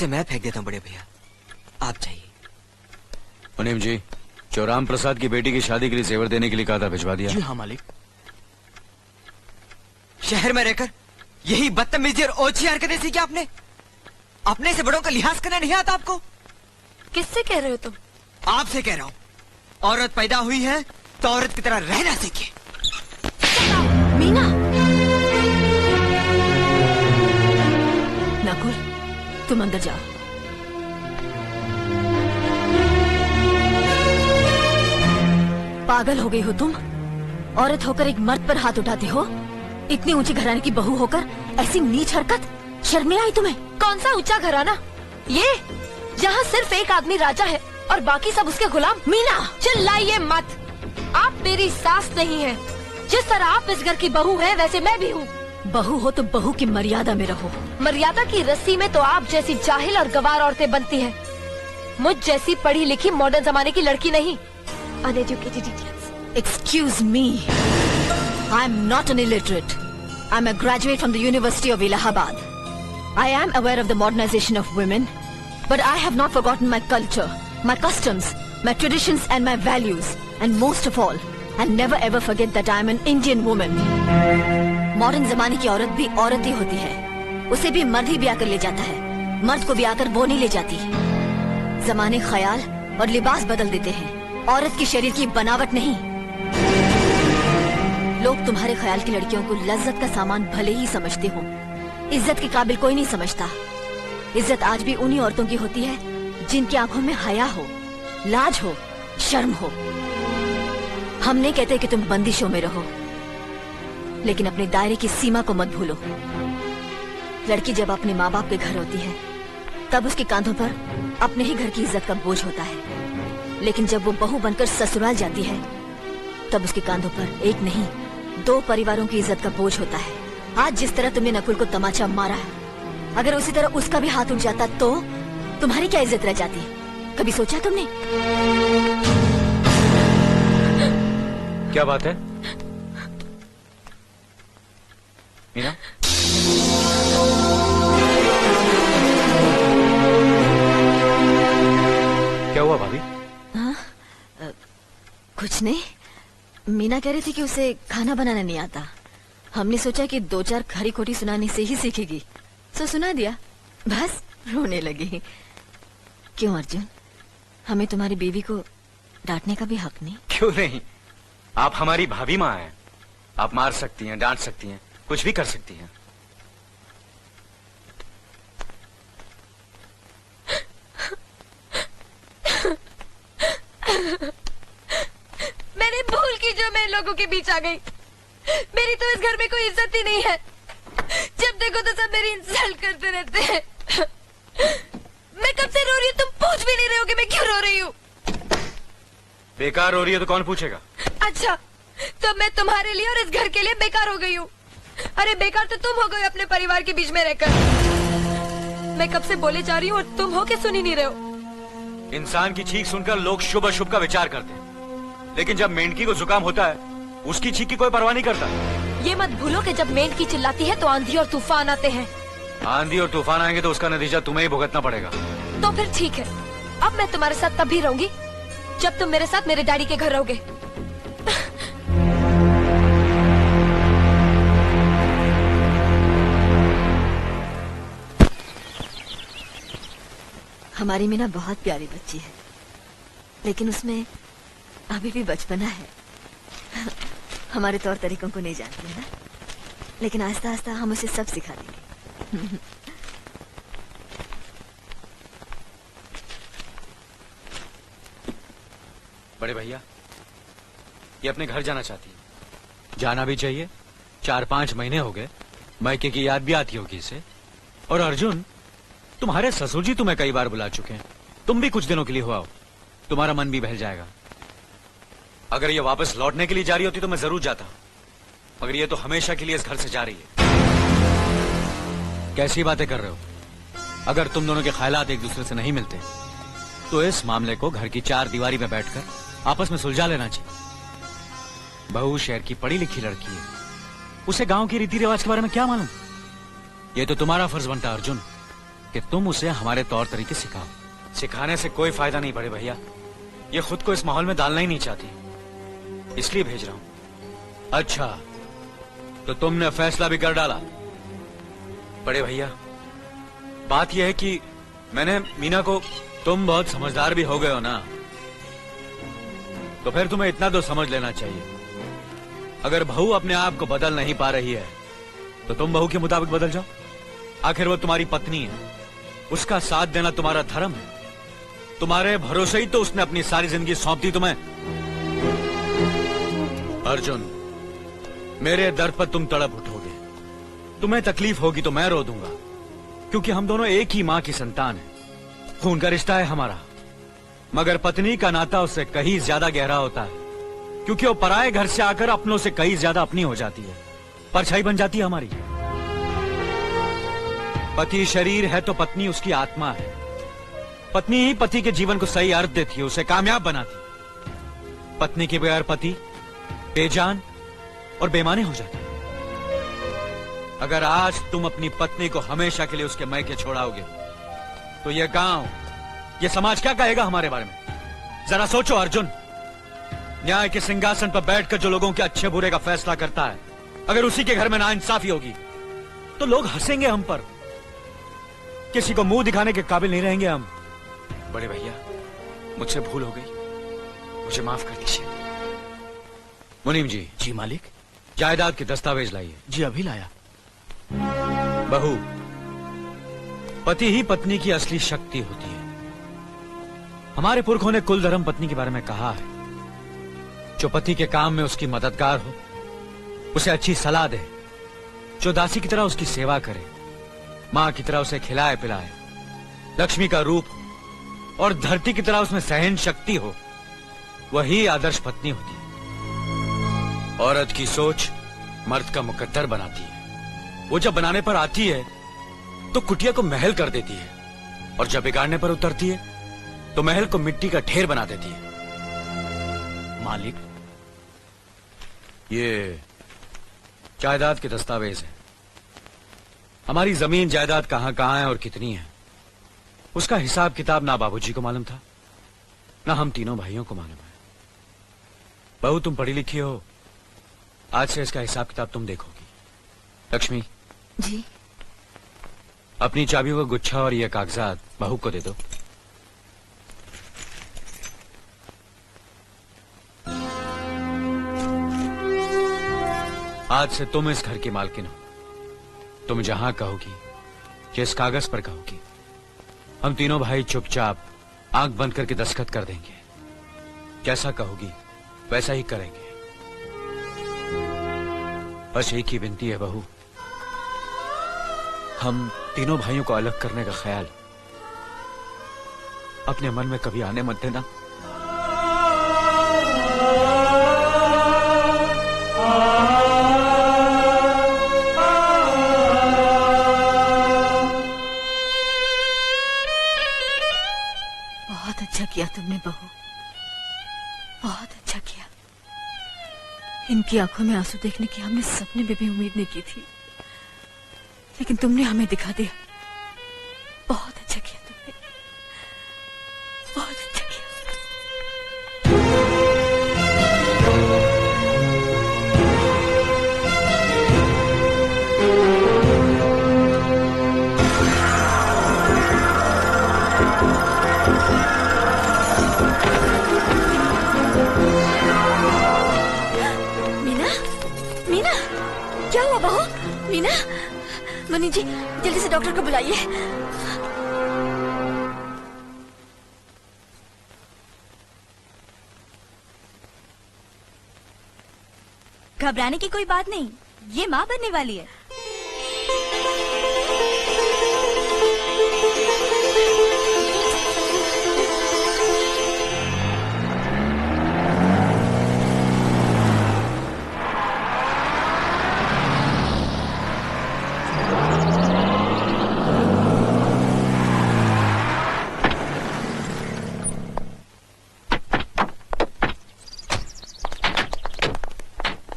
इसे मैं फेंक देता हूँ बड़े भैया, आप चाहिए। मुनीम जी, चौराम प्रसाद की बेटी की शादी के लिए जेवर देने के लिए कहा था, भिजवा दिया? जी हाँ मालिक। शहर में रहकर यही बदतमीजी और ओछी हरकतें सीखी आपने? अपने से बड़ों का लिहाज करना नहीं आता आपको? किससे कह रहे हो तुम? आपसे कह रहा हूँ। औरत पैदा हुई है तो औरत की तरह रहना सीखे। मीना! नकुल, तुम अंदर जाओ। पागल हो गई हो तुम? औरत होकर एक मर्द पर हाथ उठाते हो? इतनी ऊंची घराने की बहू होकर ऐसी नीच हरकत, शर्म नहीं आई तुम्हें? कौन सा ऊंचा घराना? ये जहाँ सिर्फ एक आदमी राजा है और बाकी सब उसके गुलाम। मीना, चिल्लाइए मत। आप मेरी सास नहीं है। जिस तरह आप इस घर की बहू है वैसे मैं भी हूँ। बहू हो तो बहू की मर्यादा में रहो। मर्यादा की रस्सी में तो आप जैसी जाहिल और गवार औरतें बनती हैं। मुझ जैसी पढ़ी लिखी मॉडर्न जमाने की लड़की नहीं। Uneducated idiots. Excuse me. I am not an illiterate. I am a graduate from the University of Allahabad. I am aware of the modernization of women, but I have not forgotten my culture, my customs, my traditions and my values. And most of all, I'll never ever forget that I am an Indian woman. Modern जमाने की औरत भी औरत ही होती है। उसे भी मर्द ही ब्याह कर ले जाता है, मर्द को ब्याह कर वो नहीं ले जाती। जमाने ख्याल और लिबास बदल देते हैं, औरत की शरीर की बनावट नहीं। लोग तुम्हारे ख्याल की लड़कियों को लज्जत का सामान भले ही समझते हो, इज्जत के काबिल कोई नहीं समझता। इज्जत आज भी उन्हीं औरतों की होती है जिनकी आंखों में हया हो, लाज हो, शर्म हो। हम नहीं कहते कि तुम बंदिशों में रहो, लेकिन अपने दायरे की सीमा को मत भूलो। लड़की जब अपने माँ बाप के घर होती है तब उसके कांधों पर अपने ही घर की इज्जत का बोझ होता है, लेकिन जब वो बहू बनकर ससुराल जाती है तब उसके कांधों पर एक नहीं 2 परिवारों की इज्जत का बोझ होता है। आज जिस तरह तुमने नकुल को तमाचा मारा है, अगर उसी तरह उसका भी हाथ उठ जाता तो तुम्हारी क्या इज्जत रह जाती? कभी सोचा तुमने? क्या बात है मीना? क्या हुआ भाभी? कुछ नहीं। मीना कह रही थी कि उसे खाना बनाना नहीं आता। हमने सोचा कि 2-4 खरी खोटी सुनाने से ही सीखेगी, तो सुना दिया। बस रोने लगी। क्यों अर्जुन, हमें तुम्हारी बीवी को डांटने का भी हक नहीं? क्यों नहीं, आप हमारी भाभी माँ हैं। आप मार सकती हैं, डांट सकती हैं, कुछ भी कर सकती हैं। मैंने भूल की जो मैं लोगों के बीच आ गई। मेरी तो इस घर में कोई इज्जत ही नहीं है। जब देखो तो सब मेरी इंसल्ट करते रहते हैं। मैं कब से रो रही हूँ, तुम पूछ भी नहीं रहे हो कि मैं क्यों रो रही हूँ। बेकार हो रही है तो कौन पूछेगा? अच्छा, तो मैं तुम्हारे लिए और इस घर के लिए बेकार हो गई हूँ। अरे बेकार तो तुम हो गए अपने परिवार के बीच में रहकर। मैं कब से बोले जा रही हूँ और तुम हो के सुन ही नहीं रहे हो। इंसान की चीख सुनकर लोग शुभ अशुभ का विचार करते हैं, लेकिन जब मेंढकी को जुकाम होता है उसकी चीख की कोई परवाह नहीं करता। ये मत भूलो कि जब मेंढकी चिल्लाती है तो आंधी और तूफान आते हैं। आंधी और तूफान आएंगे तो उसका नतीजा तुम्हें ही भुगतना पड़ेगा। तो फिर ठीक है, अब मैं तुम्हारे साथ तब भी रहूंगी जब तुम मेरे साथ मेरे डैडी के घर रहोगे। हमारी मीना बहुत प्यारी बच्ची है, लेकिन उसमें अभी भी बचपना है। हमारे तौर तरीकों को नहीं जानती है ना, लेकिन आस्ता आस्ता हम उसे सब सिखा देंगे। बड़े भैया, ये अपने घर जाना चाहती है। जाना भी चाहिए। 4-5 महीने हो गए, मायके की याद भी आती होगी इसे। और अर्जुन, तुम्हारे ससुर जी तुम्हें कई बार बुला चुके हैं, तुम भी कुछ दिनों के लिए हो आओ, तुम्हारा मन भी बहल जाएगा। अगर ये वापस लौटने के लिए जा रही होती तो मैं जरूर जाता, मगर ये तो हमेशा के लिए इस घर से जा रही है। कैसी बातें कर रहे हो? अगर तुम दोनों के ख्यालात एक दूसरे से नहीं मिलते तो इस मामले को घर की 4 दीवारी में बैठकर आपस में सुलझा लेना चाहिए। बहू शहर की पढ़ी लिखी लड़की है, उसे गांव की रीति रिवाज के बारे में क्या मालूम? ये तो तुम्हारा फर्ज बनता अर्जुन कि तुम उसे हमारे तौर तरीके सिखाओ। सिखाने से कोई फायदा नहीं बड़े भैया, ये खुद को इस माहौल में डालना ही नहीं चाहती, इसलिए भेज रहा हूं। अच्छा, तो तुमने फैसला भी कर डाला? बड़े भैया, बात यह है कि मैंने मीना को, तुम बहुत समझदार भी हो गए हो ना, तो फिर तुम्हें इतना तो समझ लेना चाहिए, अगर बहू अपने आप को बदल नहीं पा रही है तो तुम बहू के मुताबिक बदल जाओ। आखिर वो तुम्हारी पत्नी है, उसका साथ देना तुम्हारा धर्म है। तुम्हारे भरोसे ही तो उसने अपनी सारी जिंदगी सौंप दी तुम्हें। अर्जुन, मेरे दर्द पर तुम तड़प उठोगे, तुम्हें तकलीफ होगी तो मैं रो दूंगा, क्योंकि हम दोनों एक ही मां की संतान हैं, खून का रिश्ता है हमारा। मगर पत्नी का नाता उससे कहीं ज्यादा गहरा होता है, क्योंकि वो पराये घर से आकर अपनों से कहीं ज्यादा अपनी हो जाती है, परछाई बन जाती है हमारी। पति शरीर है तो पत्नी उसकी आत्मा है। पत्नी ही पति के जीवन को सही अर्थ देती है, उसे कामयाब बनाती। पत्नी के बगैर पति बेजान और बेमाने हो जाते। अगर आज तुम अपनी पत्नी को हमेशा के लिए उसके मैके छोड़ाओगे तो यह गांव, यह समाज क्या कहेगा हमारे बारे में? जरा सोचो अर्जुन, न्याय के सिंहासन पर बैठकर जो लोगों के अच्छे बुरे का फैसला करता है, अगर उसी के घर में नाइंसाफी होगी तो लोग हंसेंगे हम पर, किसी को मुंह दिखाने के काबिल नहीं रहेंगे हम। बड़े भैया, मुझसे भूल हो गई, मुझे माफ कर दीजिए। मुनीम जी। जी मालिक। जायदाद के दस्तावेज लाइए। जी अभी लाया। बहू, पति ही पत्नी की असली शक्ति होती है। हमारे पुरखों ने कुल धर्म पत्नी के बारे में कहा है, जो पति के काम में उसकी मददगार हो, उसे अच्छी सलाह दे, जो दासी की तरह उसकी सेवा करे, मां की तरह उसे खिलाए पिलाए, लक्ष्मी का रूप हो और धरती की तरह उसमें सहन शक्ति हो, वही आदर्श पत्नी होती है। औरत की सोच मर्द का मुकद्दर बनाती है। वो जब बनाने पर आती है तो कुटिया को महल कर देती है, और जब बिगाड़ने पर उतरती है तो महल को मिट्टी का ढेर बना देती है। मालिक, ये जायदाद के दस्तावेज है। हमारी जमीन जायदाद कहां कहां है और कितनी है, उसका हिसाब किताब ना बाबूजी को मालूम था, ना हम तीनों भाइयों को मालूम है। बहू, तुम पढ़ी लिखी हो, आज से इसका हिसाब किताब तुम देखोगी। लक्ष्मी जी। अपनी चाबियों का गुच्छा और ये कागजात बहू को दे दो। आज से तुम इस घर की मालकिन हो। तुम जहां कहोगी, जिस कागज पर कहोगी, हम तीनों भाई चुपचाप आंख बंद करके दस्तखत कर देंगे। जैसा कहोगी वैसा ही करेंगे। बस एक ही विनती है बहू, हम तीनों भाइयों को अलग करने का ख्याल अपने मन में कभी आने मत देना। बहुत अच्छा किया तुमने बहू, बहुत अच्छा किया। इनकी आंखों में आंसू देखने की हमने सपने में भी उम्मीद नहीं की थी, लेकिन तुमने हमें दिखा दिया। बहुत अच्छा किया तुमने, बहुत अच्छा किया। मीना, मीना, क्या हुआ बहू? मीना, मनी जी जल्दी से डॉक्टर को बुलाइए। घबराने की कोई बात नहीं, ये माँ बनने वाली है।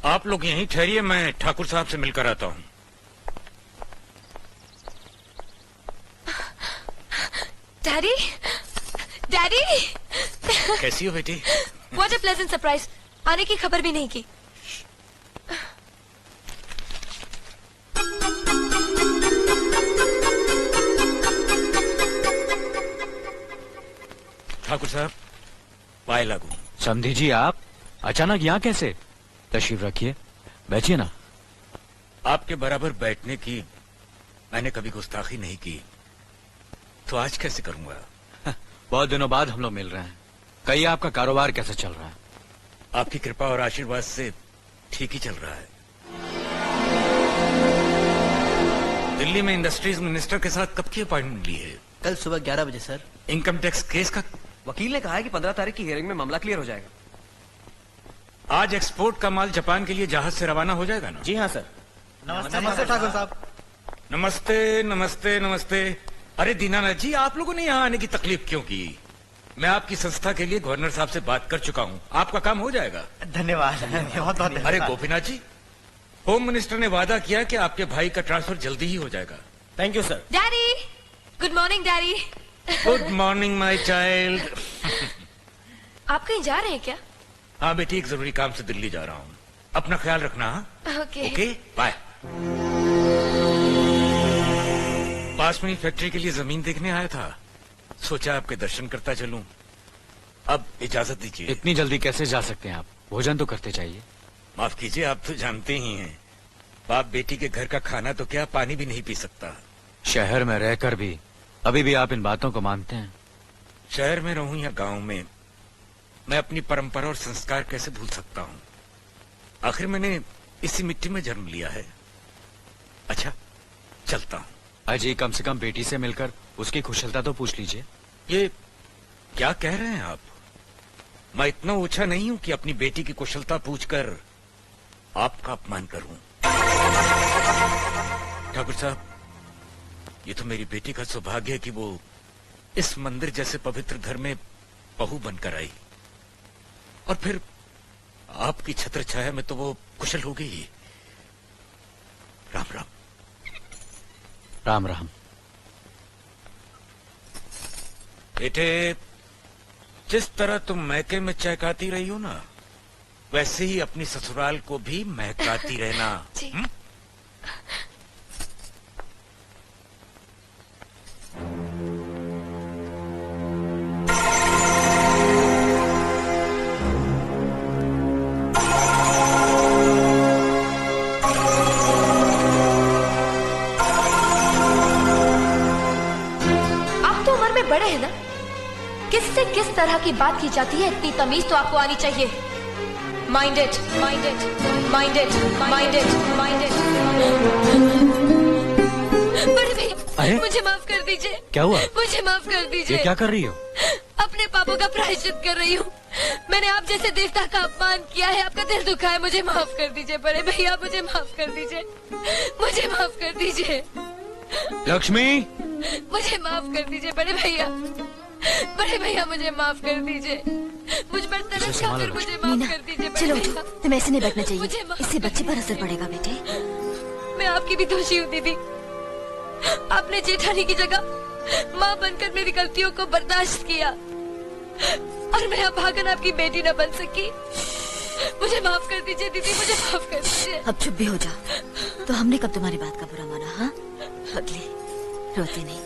आप लोग यहीं ठहरिए, मैं ठाकुर साहब से मिलकर आता हूँ। डैडी, डैडी, कैसी हो बेटी? What a pleasant surprise. आने की खबर भी नहीं की। ठाकुर साहब, पाए लागू। समधी जी, आप अचानक यहाँ कैसे? तशरीफ रखिए, बैठिए ना। आपके बराबर बैठने की मैंने कभी गुस्ताखी नहीं की, तो आज कैसे करूंगा? बहुत दिनों बाद हम लोग मिल रहे हैं। कहिए, आपका कारोबार कैसे चल रहा है? आपकी कृपा और आशीर्वाद से ठीक ही चल रहा है। दिल्ली में इंडस्ट्रीज मिनिस्टर के साथ कब की अपॉइंटमेंट ली है? कल सुबह 11 बजे सर। इनकम टैक्स केस का वकील ने कहा है कि 15 तारीख की हियरिंग में मामला क्लियर हो जाएगा। आज एक्सपोर्ट का माल जापान के लिए जहाज से रवाना हो जाएगा ना? जी हाँ सर। नमस्ते ठाकुर साहब। नमस्ते नमस्ते नमस्ते। अरे दीनानाथ जी, आप लोगों ने यहाँ आने की तकलीफ क्यों की? मैं आपकी संस्था के लिए गवर्नर साहब से बात कर चुका हूँ, आपका काम हो जाएगा। धन्यवाद, बहुत बहुत। अरे गोपीनाथ जी, होम मिनिस्टर ने वादा किया कि आपके भाई का ट्रांसफर जल्दी ही हो जाएगा। Thank you sir. Daddy, good morning daddy. Good morning my child. आप कहीं जा रहे हैं क्या? हाँ बेटी, एक जरूरी काम से दिल्ली जा रहा हूँ। अपना ख्याल रखना। हाँ? ओके। Okay, bye. पास में ही फैक्ट्री के लिए जमीन देखने आया था, सोचा आपके दर्शन करता चलूं। अब इजाजत दीजिए। इतनी जल्दी कैसे जा सकते हैं आप? भोजन तो करते चाहिए। माफ कीजिए, आप तो जानते ही हैं, बाप बेटी के घर का खाना तो क्या, पानी भी नहीं पी सकता। शहर में रहकर भी अभी भी आप इन बातों को मानते हैं? शहर में रहूं या गांव में, मैं अपनी परंपरा और संस्कार कैसे भूल सकता हूं? आखिर मैंने इसी मिट्टी में जन्म लिया है। अच्छा, चलता हूं। अजी, कम से कम बेटी से मिलकर उसकी कुशलता तो पूछ लीजिए। ये क्या कह रहे हैं आप? मैं इतना ऊंचा नहीं हूं कि अपनी बेटी की कुशलता पूछकर आपका अपमान करूं। ठाकुर साहब, ये तो मेरी बेटी का सौभाग्य है कि वो इस मंदिर जैसे पवित्र घर में बहू बनकर आई, और फिर आपकी छत्र छाया में तो वो कुशल हो गई ही। राम राम। राम राम। बेटे, जिस तरह तुम मैके में चहकाती रही हो ना, वैसे ही अपनी ससुराल को भी महकाती रहना। जी। आप तो उम्र में बड़े हैं ना, किससे किस तरह की बात की जाती है, इतनी तमीज तो आपको आनी चाहिए। Mind it, mind it, mind it, mind it, mind it. बड़े भैया, अरे? मुझे माफ कर दीजिए। क्या हुआ? मुझे माफ कर ये दीजिए। क्या कर रही हो? अपने पापों का प्रायश्चित कर रही हूँ। मैंने आप जैसे देवता का अपमान किया है, आपका दिल दुखा है, मुझे माफ कर दीजिए बड़े भैया, मुझे माफ कर दीजिए, मुझे माफ कर दीजिए, लक्ष्मी, मुझे माफ कर दीजिए बड़े भैया, बड़े भैया मुझे माफ कर दीजिए, मुझ पर तरस खाकर मुझे माफ मीना, कर दीजिए बड़े चलो भैया। तुम्हें ऐसे नहीं बैठना चाहिए, मुझे माफ इससे बच्चे पर असर पड़ेगा बेटे। मैं आपकी भी दोषी हूँ दीदी। आपने जेठानी की जगह माँ बनकर मेरी गलतियों को बर्दाश्त किया, और मैं अभागन आपकी बेटी न बन सकी। मुझे माफ कर दीजिए दीदी, मुझे माफ कर दीजिए। अब चुप भी हो जा। तो हमने कब तुम्हारी बात का बुरा माना? हाँ, पगली, रोते नहीं।